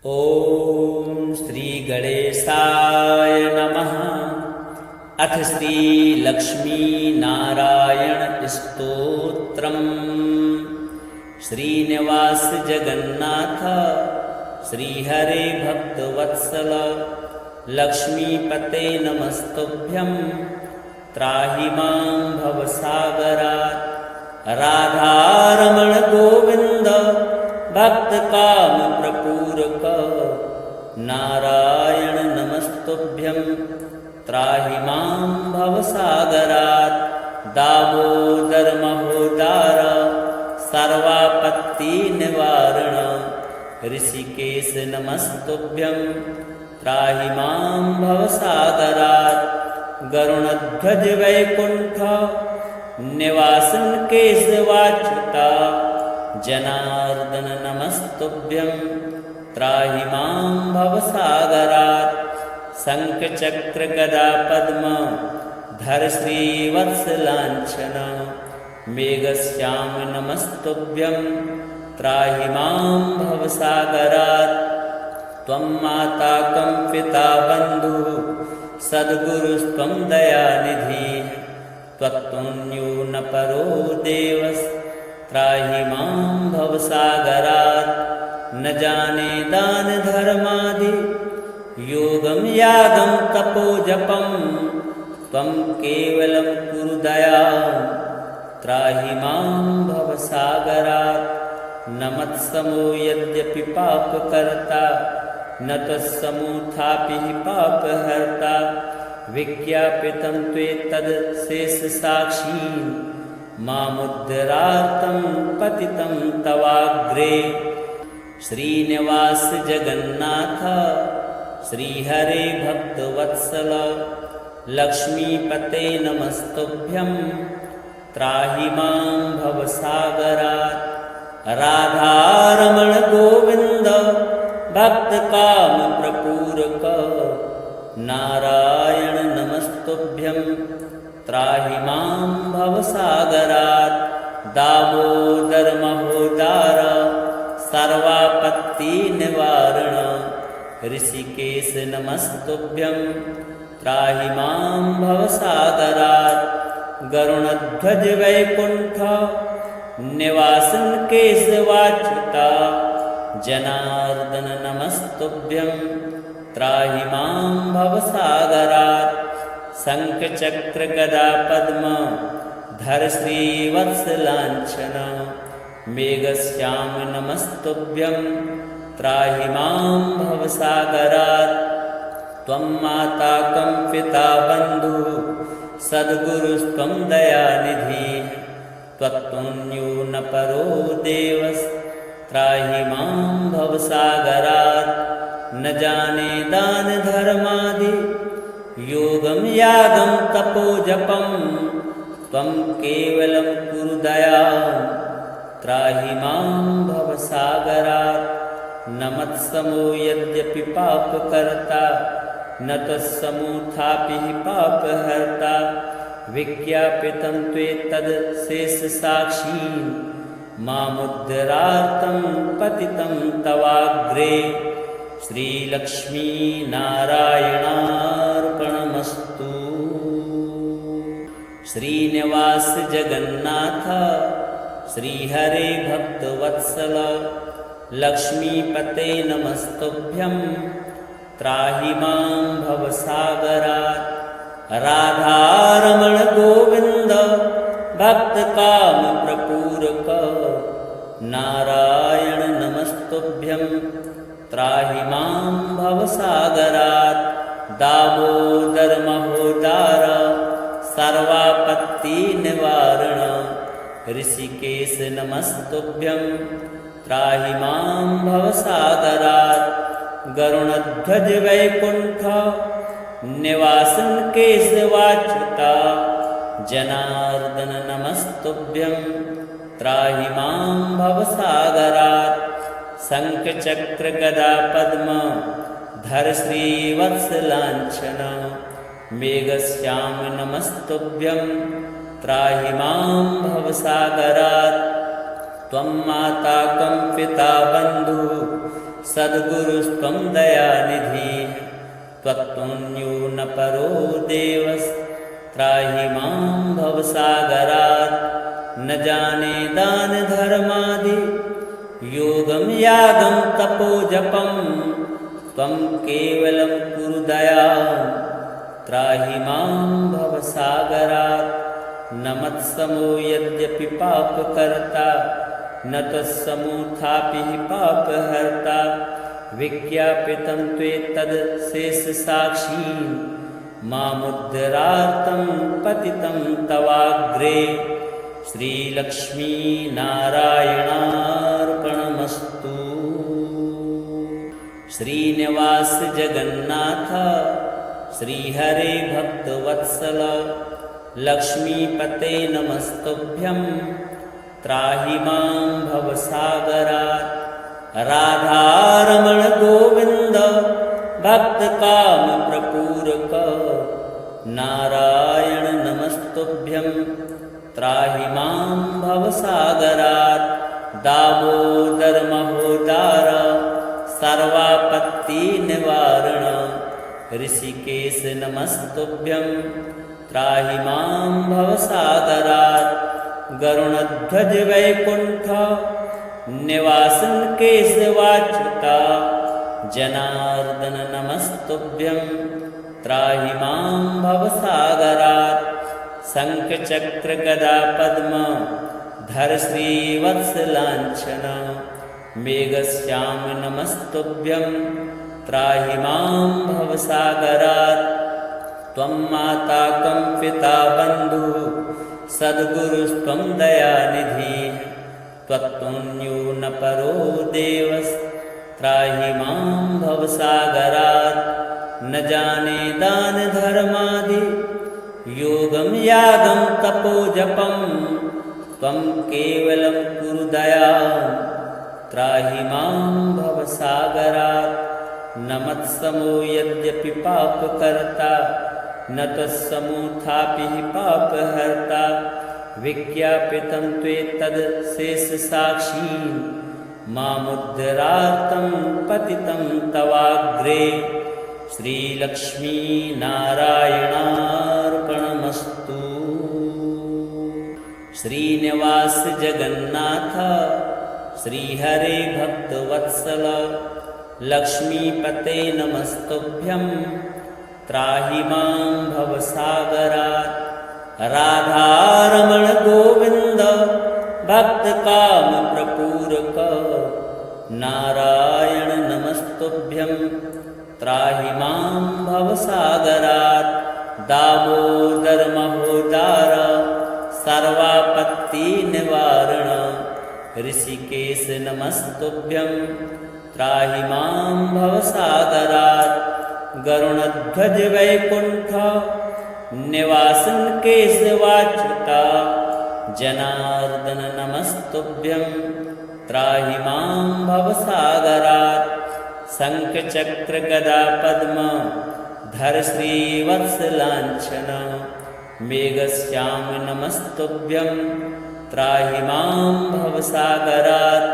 ॐ श्रीगणेशाय नमः। अथ श्रीलक्ष्मीनारायणस्तोत्रम्। श्रीनिवास जगन्नाथ श्रीहरे भक्तवत्सल लक्ष्मीपते नमस्तुभ्यं। त्राहि मां भवसागरात्। राधारमण गोविन्द भक्तकामप्रपूरक नारायण नमस्तुभ्यं। त्राहि मां भवसागरात्। दामोदर महोदार सर्वापत्तिनिवारण ऋषिकेश नमस्तुभ्यं। त्राहि मां भवसागरात्। गरुणध्वज वैकुण्ठ निवासन केशवाच्युता जनार्दन नमस्तुभ्यं। त्राहि मां भवसागरात्। शङ्खचक्र गदा पद्म धर श्रीवत्सलाञ्छन मेघश्याम नमस्तुभ्यं। त्राहि मां भवसागरात्। त्वं माता कं पिता बन्धुः सद्गुरुस्त्वं दयानिधिः। त्वत्तुल्यो न परो देवस्। त्राहि मां भवसागरात्। न जाने दान धर्मादि योगं यागं तपो जपं। त्वं केवलं कुरु दयां। त्राहि मां भवसागरात्। न मत्समो यद्यपि पापकर्ता न त्वत्समोऽथापि पापहर्ता। विज्ञापितं त्वेतद् शेषसाक्षी मामुद्धरार्तं पतितं तवाग्रे। श्रीनिवास जगन्नाथ श्रीहरे भक्तवत्सल लक्ष्मीपते नमस्तुभ्यं। त्राहि मां भवसागरात्। राधारमण गोविन्द भक्तकामप्रपूरक नारायण नमस्तुभ्यं। त्राहि मां भवसागरात्। दामोदर महोदार सर्वापत्तिनिवारण ऋषिकेश नमस्तुभ्यं। त्राहि मां भवसागरात्। गरुणध्वज वैकुण्ठ निवासन केशवाच्युता जनार्दन नमस्तुभ्यं। त्राहि मां भवसागरात्। शङ्खचक्र गदा पद्म धर श्रीवत्सलाञ्छन मेघश्याम नमस्तुभ्यं। त्राहि मां भवसागरात्। त्वं माता कं पिता बन्धुः सद्गुरुस्त्वं दयानिधिः। त्वत्तुल्यो न परो देवस्। त्राहि मां भवसागरात्। न जाने दान धर्मादि योगं यागं तपो जपं। त्वं केवलं कुरु दयां। त्राहि मां भवसागरात्। न मत्समो यद्यपि पापकर्ता न त्वत्समोऽथापि पापहर्ता। विज्ञापितं त्वेतद् शेषसाक्षी मामुद्धरार्तं पतितं तवाग्रे। श्रीलक्ष्मीनारायणार्पणमस्तु। श्रीनिवास जगन्नाथ श्रीहरे भक्तवत्सल लक्ष्मीपते नमस्तुभ्यं। त्राहि मां भवसागरात्। राधारमण गोविन्द भक्तकामप्रपूरक नारायण नमस्तुभ्यं। त्राहि मां भवसागरात्। दामोदर महोदार सर्वापत्तिनिवारण ऋषिकेश नमस्तुभ्यं। त्राहि मां भवसागरात्। गरुणध्वज वैकुण्ठ निवासन केशवाच्युता जनार्दन नमस्तुभ्यं। त्राहि मां भवसागरात्। शङ्खचक्र गदा पद्म धर श्रीवत्सलाञ्छन मेघश्याम नमस्तुभ्यं। त्राहि मां भवसागरात्। त्वं माता कं पिता बन्धुः सद्गुरुस्त्वं दयानिधिः त्वत्तुल्यो न परो देवस्त्राहि मां भवसागरात् न जाने दानधर्मादि योगं यागं तपो जपं त्वं केवलं कुरु दयां त्राहि मां भवसागरात् न मत्समो यद्यपि पापकर्ता न त्वत्समोऽथापि पापहर्ता विज्ञापितं त्वेतदशेषसाक्षी मामुद्धरार्तं पतितं तवाग्रे श्रीलक्ष्मीनारायणार्पणमस्तु। श्रीनिवास जगन्नाथ श्रीहरे भक्तवत्सल लक्ष्मीपते नमस्तुभ्यं त्राहि मां भवसागरात् राधारमण गोविन्द भक्तकामप्रपूरक नारायण नमस्तुभ्यं त्राहि मां भवसागरात् दामोदर महोदार सर्वापत्तिनिवारण ऋषिकेश नमस्तुभ्यं त्राहि मां भवसागरात् गरुणध्वज वैकुण्ठ निवासन केशवाच्युता जनार्दन नमस्तुभ्यं त्राहि मां भवसागरात् शङ्खचक्र गदा पद्म धर श्रीवत्सलाञ्छन मेघश्याम नमस्तुभ्यं त्राहि मां भवसागरात् त्वं माता कं पिता बन्धुः सद्गुरुस्त्वं दयानिधिः त्वत्तुल्यो न परो देवस्त्राहि मां भवसागरात् न जाने दानधर्मादि योगं यागं तपो जपं त्वं केवलं कुरु दयां त्राहि मां भवसागरात् न मत्समो यद्यपि पापकर्ता न त्वत्समोऽथापि पापहर्ता विज्ञापितं त्वेतदशेषसाक्षी मामुद्धरार्तं पतितं तवाग्रे श्रीलक्ष्मीनारायणार्पणमस्तु। श्रीनिवास जगन्नाथ श्रीहरे भक्तवत्सल लक्ष्मीपते नमस्तुभ्यं त्राहि मां भवसागरात् राधारमण गोविन्द भक्तकामप्रपूरक नारायण नमस्तुभ्यं त्राहि मां भवसागरात् दामोदर महोदार सर्वापत्तिनिवारण ऋषिकेश नमस्तुभ्यं त्राहि मां भवसागरात् गरुणध्वज वैकुण्ठ निवासन केशवाच्युता जनार्दन नमस्तुभ्यं त्राहि मां भवसागरात् शङ्खचक्र गदा पद्म धर श्रीवत्सलाञ्छन मेघश्याम नमस्तुभ्यं त्राहि मां भवसागरात्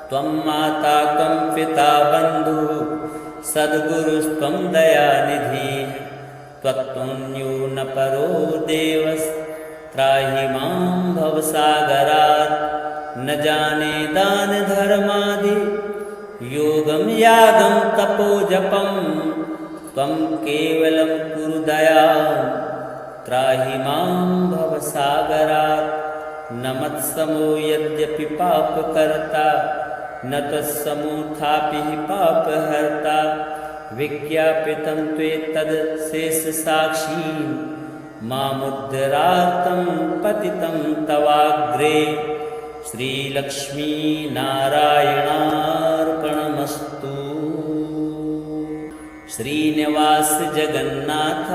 त्वं माता कं पिता बन्धुः सद्गुरुस्त्वं दयानिधिः त्वत्तुल्यो न परो देवस्त्राहि मां भवसागरात् न जाने दानधर्मादि योगं यागं तपो जपं त्वं केवलं कुरु दयां त्राहि मां भवसागरात् न मत्समो यद्यपि पापकर्ता न त्वत्समोऽथापि पापहर्ता विज्ञापितं त्वेतदशेषसाक्षी मामुद्धरार्तं पतितं तवाग्रे श्रीलक्ष्मीनारायणार्पणमस्तु। श्रीनिवास जगन्नाथ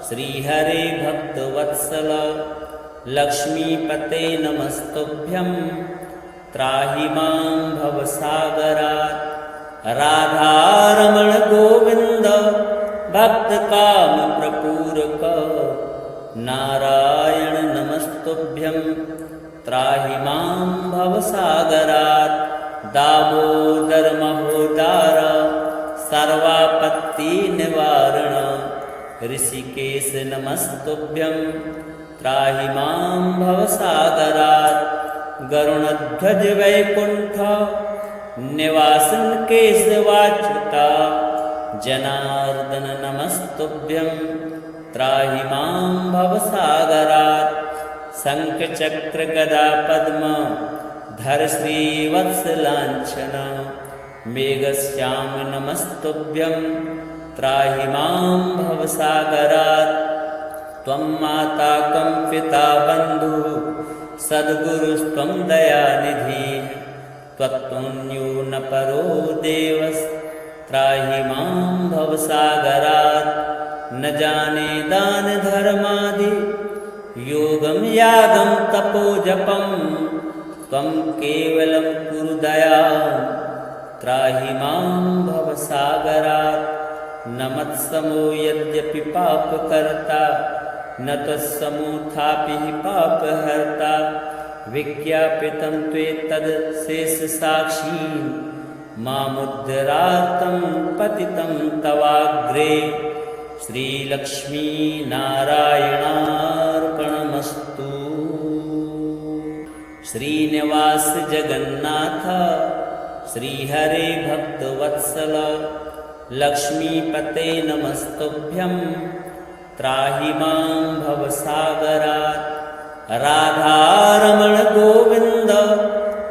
श्रीहरे भक्तवत्सल लक्ष्मीपते नमस्तुभ्यं त्राहि मां भवसागरात् राधारमण गोविन्द भक्तकामप्रपूरक नारायण नमस्तुभ्यं त्राहि मां भवसागरात् दामोदर महो सर्वापत्तिनिवारण ऋषिकेश नमस्तुभ्यं त्राहि मां भवसागरात् गरुणध्वज वैकुण्ठ निवासन केशवाच्युता जनार्दन नमस्तुभ्यं त्राहि मां भवसागरात् शङ्खचक्र गदा पद्म धर श्रीवत्सलाञ्छन मेघश्याम नमस्तुभ्यं त्राहि मां भवसागरात् त्वं माता कं पिता बन्धुः सद्गुरुस्त्वं दयानिधिः त्वत्पुण्यो न परो देवस्त्राहि मां भवसागरात् न जाने दान धर्मादि योगं यागं तपो जपं त्वं केवलं कुरु दयां त्राहि मां भवसागरात् न मत्समो यद्यपि पापकर्ता न तत्समोऽथापि पापहर्ता विज्ञापितं त्वेतदशेषसाक्षी मामुद्धरार्तं पतितं तवाग्रे श्रीलक्ष्मीनारायणार्पणमस्तु। श्रीनिवास जगन्नाथ श्रीहरे भक्तवत्सल लक्ष्मीपते नमस्तुभ्यं त्राहि मां भवसागरात् राधारमण गोविन्द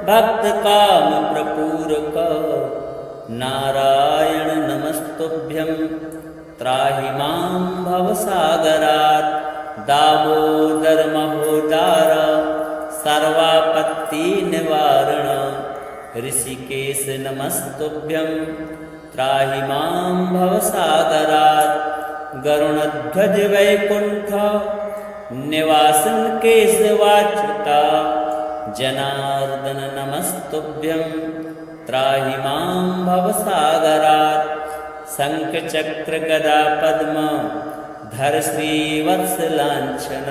भक्तकामप्रपूरक नारायण नमस्तुभ्यं त्राहि मां भवसागरात् दामोदर महोदार सर्वापत्तिनिवारण ऋषिकेश नमस्तुभ्यं त्राहि मां भवसागरात् गरुणध्वज वैकुण्ठ निवासन केशवाच्युता जनार्दन नमस्तुभ्यं त्राहि मां भवसागरात् शङ्खचक्र गदा पद्म धर श्रीवत्सलाञ्छन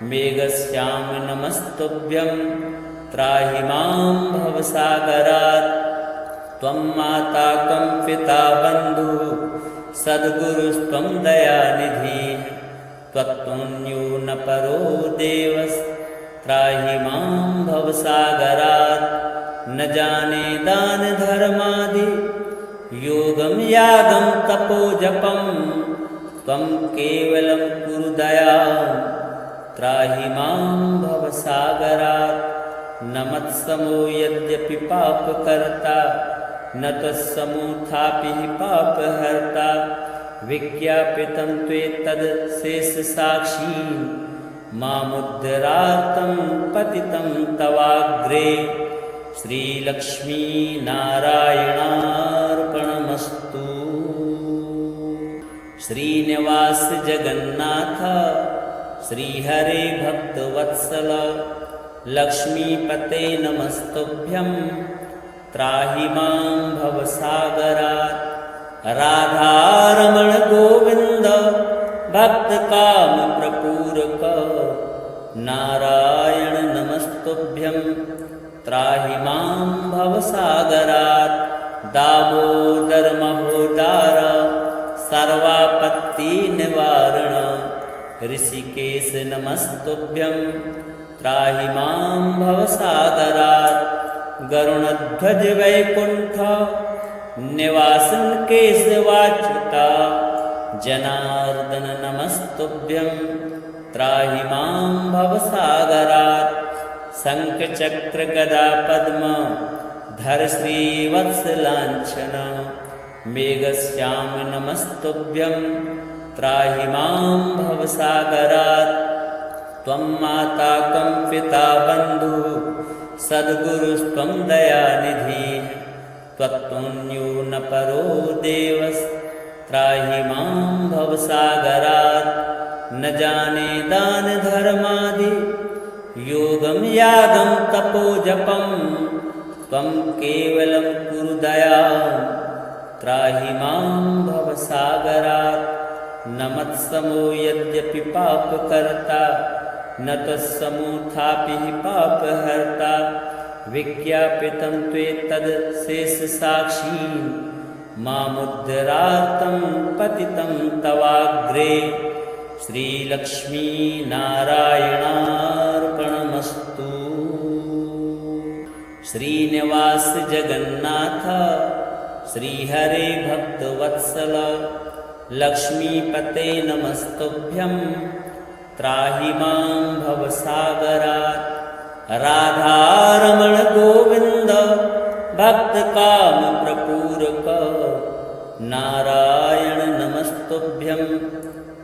मेघश्याम नमस्तुभ्यं त्राहि मां भवसागरात् त्वं माता कं पिता बन्धुः सद्गुरुस्त्वं दयानिधिः त्वत्पुण्यो न परो देवस्त्राहि मां भवसागरात् न जाने दान धर्मादि योगं यागं तपो जपं त्वं केवलं कुरु दयां त्राहि मां भवसागरात् न मत्समो यद्यपि पापकर्ता न तत्समोऽथापि पापहर्ता विज्ञापितं त्वेतदशेषसाक्षी मामुद्धरार्तं पतितं तवाग्रे श्रीलक्ष्मीनारायणार्पणमस्तु। श्रीनिवास जगन्नाथ श्रीहरे भक्तवत्सल लक्ष्मीपते नमस्तुभ्यं त्राहि मां भवसागरात् राधारमण गोविन्द भक्तकामप्रपूरक नारायण नमस्तुभ्यं त्राहि मां भवसागरात् दामोदर महोदार सर्वापत्तिनिवारण ऋषिकेश नमस्तुभ्यं त्राहि मां भवसागरात् गरुणध्वज वैकुण्ठ निवासन केशवाच्युता जनार्दन नमस्तुभ्यं त्राहि मां भवसागरात् शङ्खचक्र गदा पद्म धर श्रीवत्सलाञ्छन मेघश्याम नमस्तुभ्यं त्राहि मां भवसागरात् त्वं माता कं पिता बन्धुः सद्गुरुस्त्वं दयानिधिः त्वत्पुण्यो न परो देवस्त्राहि मां भवसागरात् न जाने दान धर्मादि योगं यागं तपो जपं त्वं केवलं कुरु दयां त्राहि मां भवसागरात् न मत्समो यद्यपि पापकर्ता न तत्समोऽथापि पापहर्ता विज्ञापितं त्वेतदशेषसाक्षी मामुद्धरार्तं पतितं तवाग्रे। श्रीलक्ष्मीनारायणार्पणमस्तु। श्रीनिवास जगन्नाथ श्रीहरे भक्तवत्सल लक्ष्मीपते नमस्तुभ्यं त्राहि मां भवसागरात्। राधारमण गोविन्द भक्तकामप्रपूरक नारायण नमस्तुभ्यं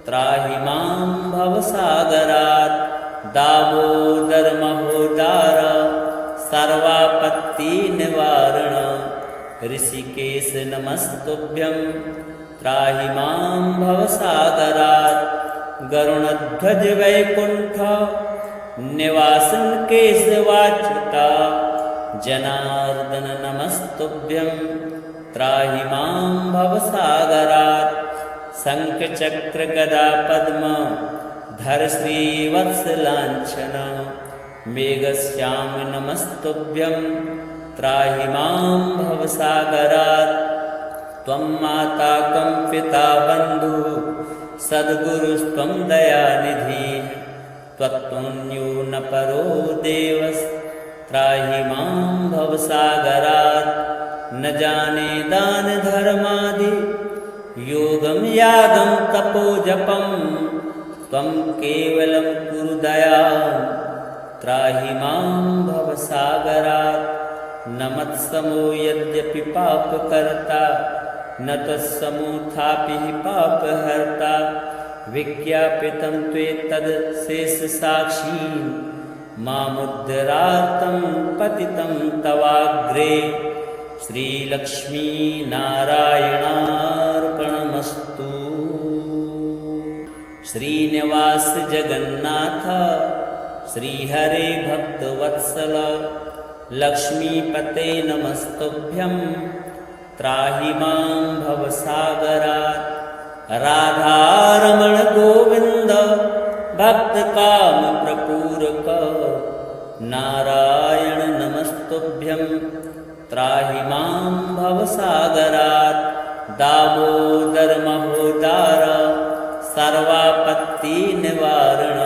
त्राहि मां भवसागरात्। दामोदर महोदार सर्वापत्तिनिवारण ऋषिकेश नमस्तुभ्यं त्राहि मां भवसागरात्। गरुणध्वज वैकुण्ठ निवासन केशवाच्युता जनार्दन नमस्तुभ्यं त्राहि मां भवसागरात्। शङ्खचक्र गदा पद्म धर श्रीवत्सलाञ्छन मेघश्याम नमस्तुभ्यं त्राहि मां भवसागरात्। त्वं माता कं पिता बन्धुः सद्गुरुस्त्वं दयानिधिः त्वत्तुल्यो न परो देवस्त्राहि मां भवसागरात्। न जाने दान धर्मादि योगं यागं तपो जपं त्वं केवलं कुरु दयां त्राहि मां भवसागरात्। न मत्समो यद्यपि पापकर्ता न तत्समोऽथापि पापहर्ता विज्ञापितं त्वेतदशेषसाक्षी मामुद्धरार्तं पतितं तवाग्रे। श्रीलक्ष्मीनारायणार्पणमस्तु। श्रीनिवास जगन्नाथ श्रीहरे भक्तवत्सल लक्ष्मीपते नमस्तुभ्यं त्राहि मां भवसागरात्। राधारमण गोविन्द भक्तकामप्रपूरक नारायण नमस्तुभ्यं त्राहि मां भवसागरात्। दामोदर महोदार सर्वापत्तिनिवारण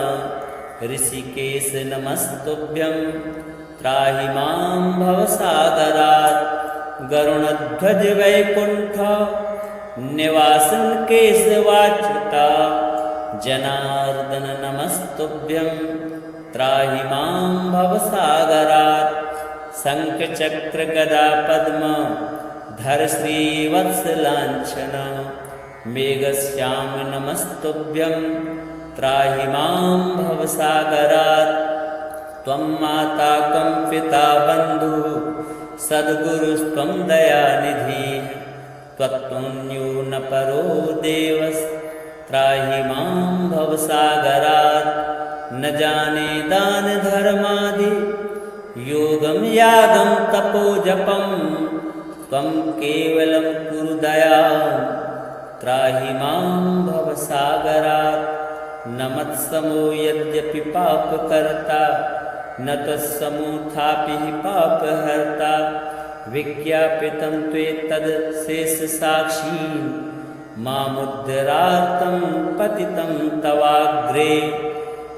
ऋषिकेश नमस्तुभ्यं त्राहि मां भवसागरात्। गरुणध्वज वैकुण्ठ निवासन केशवाच्युता जनार्दन नमस्तुभ्यं त्राहि मां भवसागरात्। शङ्खचक्र गदा पद्म धर श्रीवत्सलाञ्छन मेघश्याम नमस्तुभ्यं त्राहि मां भवसागरात्। त्वं माता कं पिता बन्धुः सद्गुरुस्त्वं दयानिधिः त्वत्तुल्यो न परो देवस्त्राहि मां भवसागरात्। न जाने दान धर्मादि योगं यागं तपो जपं त्वं केवलं कुरु दयां त्राहि मां भवसागरात्। न मत्समो यद्यपि पापकर्ता न तत्समोऽथापि पापहर्ता विज्ञापितं त्वेतदशेषसाक्षी मामुद्धरार्तं पतितं तवाग्रे।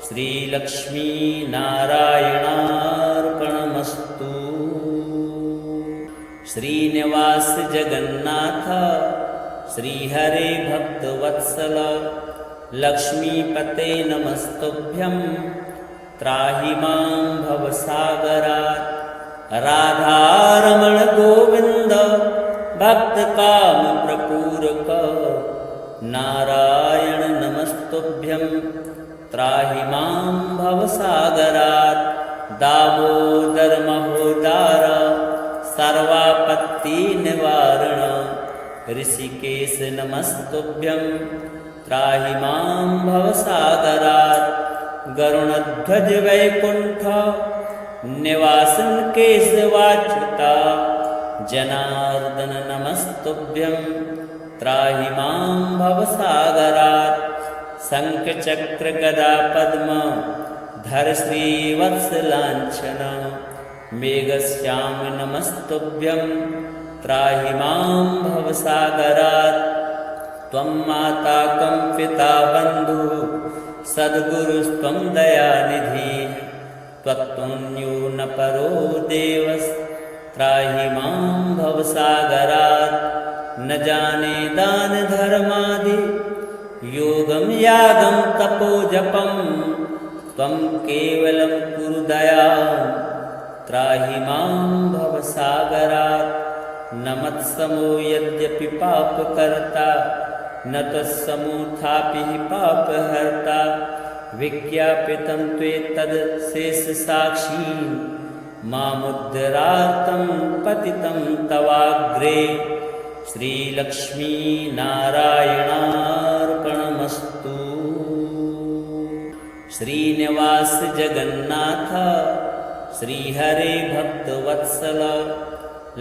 श्रीलक्ष्मीनारायणार्पणमस्तु। श्रीनिवास जगन्नाथ श्रीहरे भक्तवत्सल लक्ष्मीपते नमस्तुभ्यं त्राहि मां भवसागरात्। राधारमण गोविन्द भक्तकामप्रपूरक नारायण नमस्तुभ्यं त्राहि मां भवसागरात्। दामोदर महोदार सर्वापत्तिनिवारण ऋषिकेश नमस्तुभ्यं त्राहि मां भवसागरात्। गरुणध्वज वैकुण्ठ निवासन केशवाच्युता जनार्दन नमस्तुभ्यं त्राहि मां भवसागरात्। शङ्खचक्र गदा पद्म धर श्रीवत्सलाञ्छन मेघश्याम नमस्तुभ्यं त्राहि मां भव भवसागरात् त्वं माता कं पिता बन्धुः सद्गुरुस्त्वं दयानिधिः त्वत्तुल्यो न परो देवस्त्राहि मां भवसागरात् न जाने दानधर्मादि योगं यागं तपोजपं त्वं केवलं कुरु दयां त्राहि मां भवसागरात् न मत्समो यद्यपि पापकर्ता न त्वत्समोऽथापि पापहर्ता विज्ञापितं त्वेतदशेषसाक्षी मामुद्धरार्तं पतितं तवाग्रे श्रीलक्ष्मीनारायणार्पणमस्तु। श्रीनिवास जगन्नाथ श्रीहरे भक्तवत्सल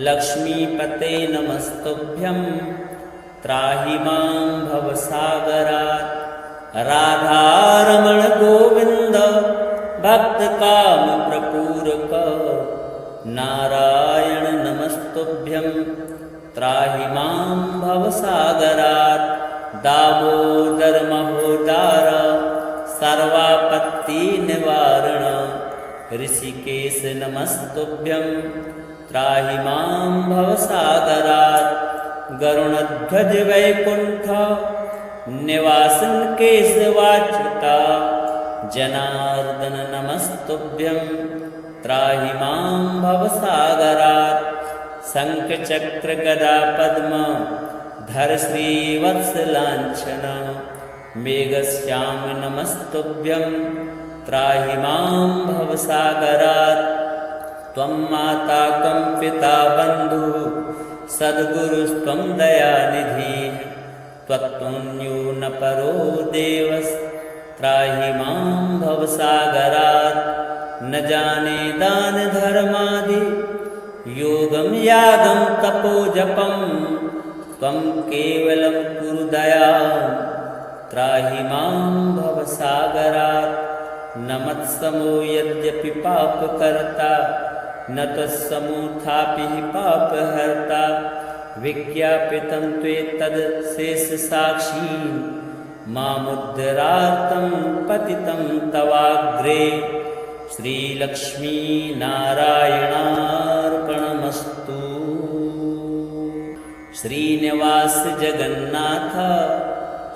लक्ष्मीपते नमस्तुभ्यं त्राहि मां भवसागरात् राधारमण गोविन्द भक्तकामप्रपूरक नारायण नमस्तुभ्यं त्राहि मां भवसागरात् दामोदर महोदार सर्वापत्तिनिवारण ऋषिकेश नमस्तुभ्यं त्राहि मां भवसागरात् गरुणध्वज वैकुण्ठ निवासन केशवाच्युता जनार्दन नमस्तुभ्यं त्राहि मां भवसागरात् शङ्खचक्र गदा पद्म धर श्रीवत्सलाञ्छन मेघश्याम नमस्तुभ्यं त्राहि मां भवसागरात् त्वं माता कं पिता बन्धुः सद्गुरुस्त्वं दयानिधिः त्वत्तुल्यो न परो देवस्त्राहि मां भवसागरात् न जाने दानधर्मादि योगं यागं तपोजपं त्वं केवलं कुरु दयां त्राहि मां भवसागरात् न मत्समो यद्यपि पापकर्ता न त्वत्समोऽथापि पापहर्ता विज्ञापितं त्वेतदशेषसाक्षी मामुद्धरार्तं पतितं तवाग्रे श्रीलक्ष्मीनारायणार्पणमस्तु। श्रीनिवास जगन्नाथ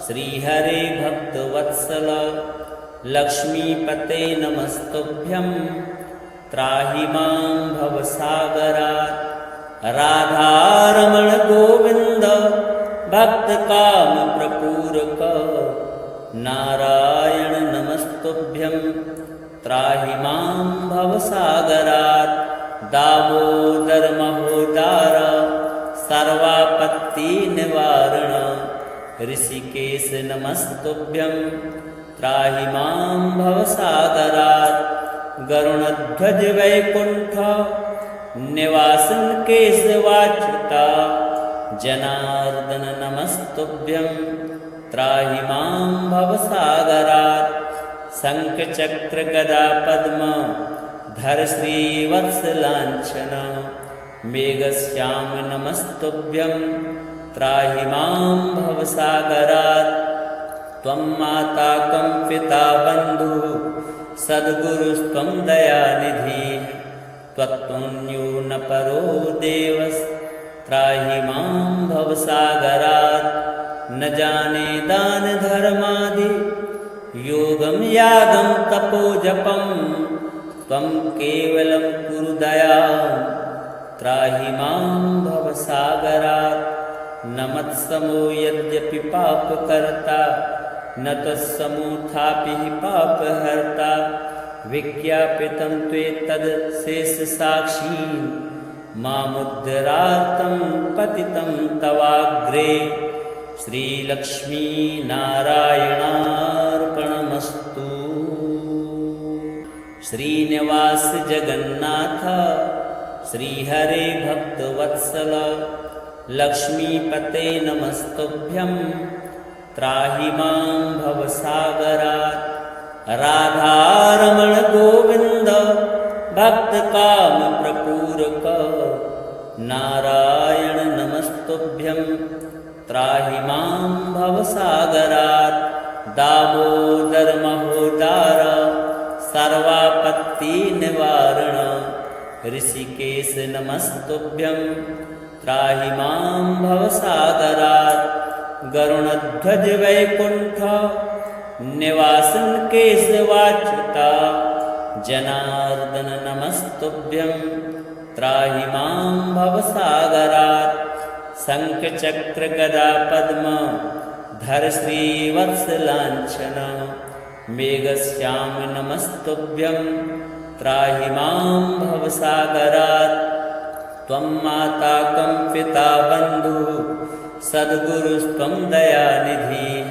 श्रीहरे भक्तवत्सल लक्ष्मीपते नमस्तुभ्यं त्राहि मां भवसागरात् राधारमण गोविन्द भक्तकामप्रपूरक नारायण नमस्तुभ्यं त्राहि मां भवसागरात् दामोदर महोदार सर्वापत्तिनिवारण ऋषिकेश नमस्तुभ्यं त्राहि मां भवसागरात् गरुणध्वज वैकुण्ठ निवासन केशवाच्युता जनार्दन नमस्तुभ्यं त्राहि मां भवसागरात् शङ्खचक्र गदा पद्म धर श्रीवत्सलाञ्छन मेघश्याम नमस्तुभ्यं त्राहि मां भवसागरात् त्वं माता कं पिता बन्धुः सद्गुरुस्त्वं दयानिधिः त्वत्तुल्यो न परो देवस्त्राहि मां भवसागरात् न जाने दानधर्मादि योगं यागं तपोजपं त्वं केवलं कुरु दयां त्राहि मां भवसागरात् न मत्समो यद्यपि पापकर्ता न त्वत्समोऽथापि पापहर्ता विज्ञापितं त्वेतदशेषसाक्षी मामुद्धरार्तं पतितं तवाग्रे श्रीलक्ष्मीनारायणार्पणमस्तु। श्रीनिवास जगन्नाथ श्रीहरे भक्तवत्सल लक्ष्मीपते नमस्तुभ्यं त्राहि मां भवसागरात् राधारमण गोविन्द भक्तकामप्रपूरक नारायण नमस्तुभ्यं त्राहि मां भवसागरात् दामोदर महोदार सर्वापत्तिनिवारण ऋषिकेश नमस्तुभ्यं त्राहि मां भवसागरात् गरुणध्वज वैकुण्ठ निवासन केशवाच्युता जनार्दन नमस्तुभ्यं त्राहि मां भवसागरात् शङ्खचक्र गदा पद्म धर श्रीवत्सलाञ्छन मेघश्याम नमस्तुभ्यं त्राहि मां भवसागरात् त्वं माता कं पिता बन्धुः सद्गुरुस्त्वं दयानिधिः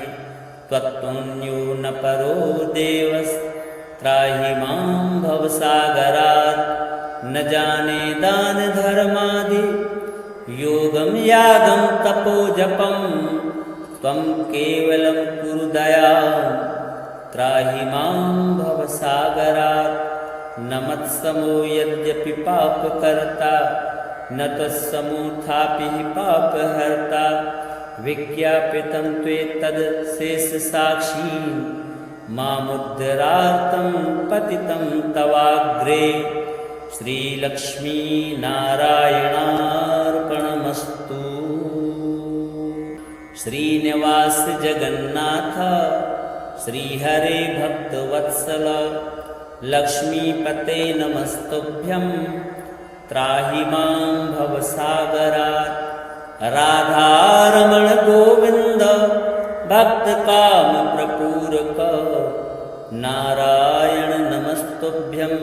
त्वत्तुल्यो न परो देवस्त्राहि मां भवसागरात् न जाने दान धर्मादि योगं यागं तपो जपं त्वं केवलं कुरु दयां त्राहि मां भवसागरात् न मत्समो यद्यपि पापकर्ता न तत्समोऽथापि पापहर्ता विज्ञापितं त्वेतदशेषसाक्षी मामुद्धरार्तं पतितं तवाग्रे श्रीलक्ष्मीनारायणार्पणमस्तु। श्रीनिवास जगन्नाथ श्रीहरे भक्तवत्सल लक्ष्मीपते नमस्तुभ्यं त्राहि मां भवसागरात् राधारमण गोविन्द भक्तकाम प्रपूरक नारायण नमस्तुभ्यं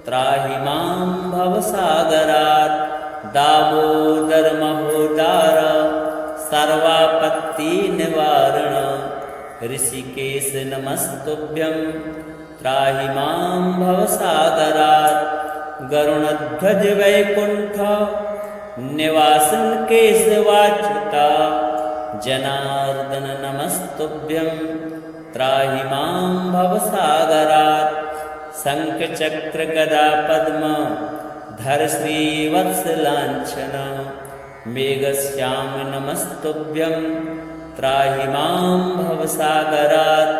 त्राहि मां भवसागरात् दामोदर महोदार सर्वापत्तिनिवारण ऋषिकेश नमस्तुभ्यं त्राहि मां भवसागरात् गरुणध्वज वैकुण्ठ निवासन केशवाच्युता जनार्दन नमस्तुभ्यं त्राहि मां भवसागरात् शङ्खचक्र गदा पद्म धर श्रीवत्सलाञ्छन मेघश्याम नमस्तुभ्यं त्राहि मां भवसागरात्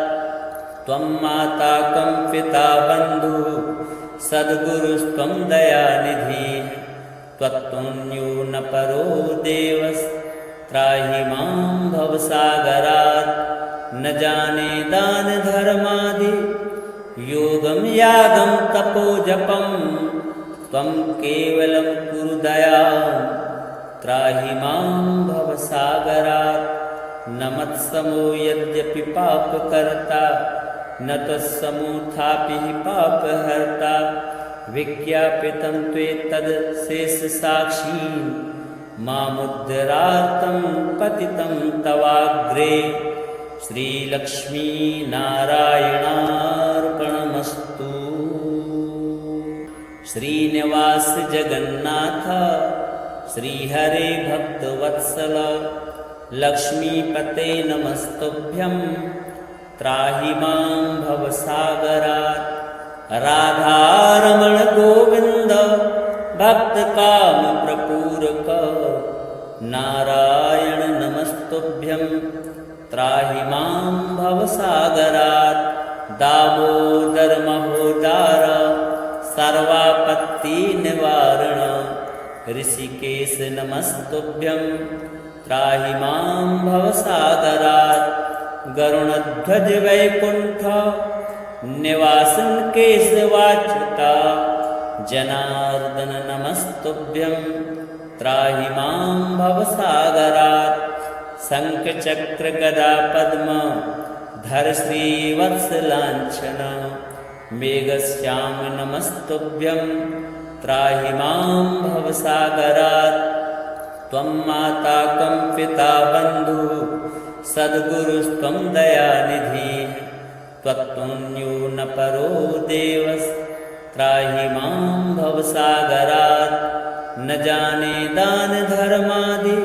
त्वं माता कं पिता बन्धुः सद्गुरुस्त्वं दयानिधिः त्वत्तुल्यो न परो देवस्त्राहि मां भवसागरात् न जाने दान धर्मादि योगं यागं तपो जपं त्वं केवलं कुरु दयां त्राहि मां भवसागरात् न मत्समो यद्यपि पापकर्ता न तत्समोऽथापि पापहर्ता विज्ञापितं त्वेतदशेषसाक्षी मामुद्धरार्तं पतितं तवाग्रे श्रीलक्ष्मीनारायणार्पणमस्तु। श्रीनिवास जगन्नाथ श्रीहरे भक्तवत्सल लक्ष्मीपते नमस्तुभ्यं त्राहि मां भवसागरात् राधारमण गोविन्द भक्तकाम प्रपूरक नारायण नमस्तुभ्यं त्राहि मां भवसागरात् दामोदर महोदार सर्वापत्तिनिवारण ऋषिकेश नमस्तुभ्यं त्राहि मां भवसागरात् गरुणध्वज वैकुण्ठ निवासन केशवाच्युता जनार्दन नमस्तुभ्यं त्राहि मां भवसागरात् शङ्खचक्र गदा पद्म धर श्रीवत्सलाञ्छन मेघश्याम नमस्तुभ्यं त्राहि मां भवसागरात् त्वं माता कं पिता बन्धुः सद्गुरुस्त्वं दयानिधिः त्वत्तुल्यो न परो देवस्त्राहि मां भवसागरात् न जाने दान धर्मादि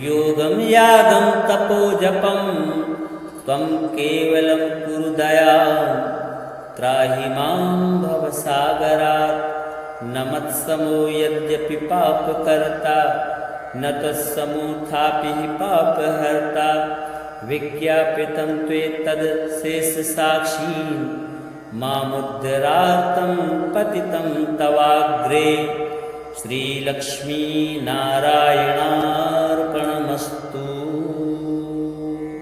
योगं यागं तपो जपं त्वं केवलं कुरु दयां त्राहि मां भवसागरात् न मत्समो यद्यपि पापकर्ता न तत्समोऽथापि हि पापहर्ता विज्ञापितं त्वेतदशेषसाक्षीन् मामुद्धरार्तं पतितं तवाग्रे श्रीलक्ष्मीनारायणार्पणमस्तु।